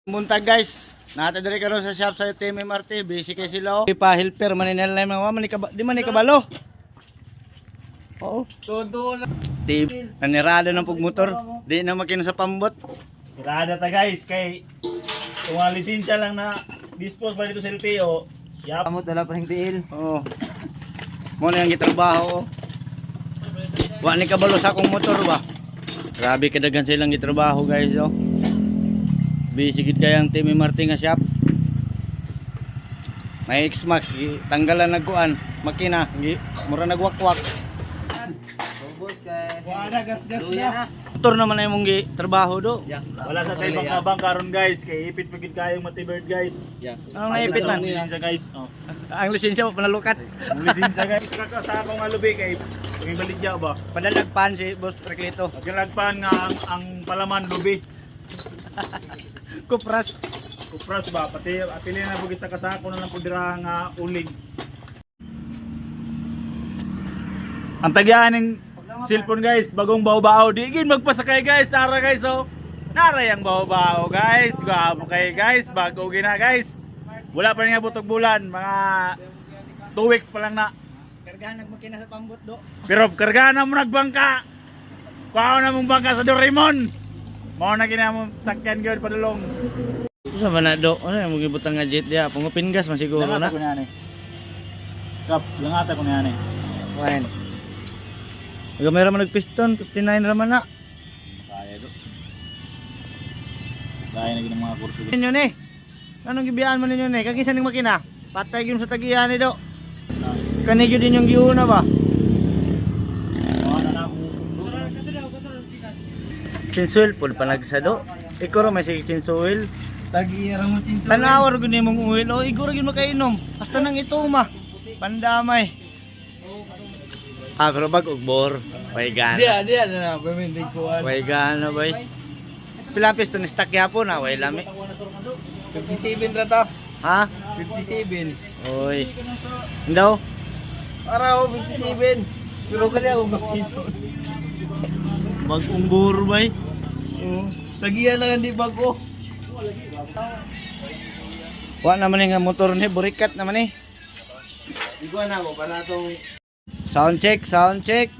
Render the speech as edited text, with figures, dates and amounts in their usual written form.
Muntag guys, nata diri karon sa shop sa TMMRT, busy kay sila. Pa helper maninel na mga di man ikabalo. Oo. Todo na. Di nanirado ng pugmotor, di na makina sa pambot. Irada ta guys kay kung ang lisensya lang na dispose ba dito sa LTO. Yap. Amo dala pa ng tiil. Oo. Mo na yung gitrabaho. Wa ni kabalo sa akong motor ba. Grabe kadagan silang gitrabaho guys oh. Busy gid kay ang TMMRT nga shop. May X-Max tanggalan nagkuan, makina, mura nagwakwak. Boss kay. Wala gas-gas na. Motor naman ay mong trabaho do. Wala sa tayo bang karon guys kay ipit pagid kayong matibird guys. Ano naipit man? Lisensya guys. Oh. Ang lisensya mo panalukat. Ang lisensya guys. Kaka sa akong alubi kay pagibalik ba. Padalagpan si Boss Reclito. Pagilagpan nga ang palaman lubi. Kupras. Kupras ba pati apili na bugis sa kasako na lang pudira nga uling. Ang tagyaning cellphone guys, bagong bao-bao. Di gin magpasakay guys, nara guys oh. Nara yang bao-bao guys. Gwapo kay guys, bago gina guys. Wala pa rin nga butog bulan, mga 2 weeks pa lang na. Kargahan nagmakina sa pambot do. Pero karga na mo nagbangka. Kuha na mong bangka sa Doraemon. Mao na gina mo sakyan gyud padulong. Sa man do, ano yung magibutang nga jet dia, pangupin gas man siguro na. Langata ko niyan eh. Kap, langata ko niyan eh. Fine. Gamay raman nagpiston, 59 raman na. Kaya do. Kaya na gina mga kurso. Ninyo ni. Anong gibiyaan mo ninyo ni? Kagisa ning makina. Patay gyud sa tagihan ni do. Kani gyud din yung giuna ba? Sinsuel pud panagsado. Ikaw ra may sige sinsuel. Tagi-ira mo chinso. Tanawar gud nimong uwil. O iguro gyud makainom. Hasta nang ituma. Pandamay. Pero bag og bor. Way gana. Di na pamendig ko. Way gana bay. Pila piston ni stock yapon na way lami. 57 ra to. Ha? 57. Oy. Indaw. Para ako 57. Pero kali ako makito. Bagong bor bay. Tagiyan lang di bago. Wa naman nga motor ni burikat naman eh. Di ko na ako para tong Sound check, sound check.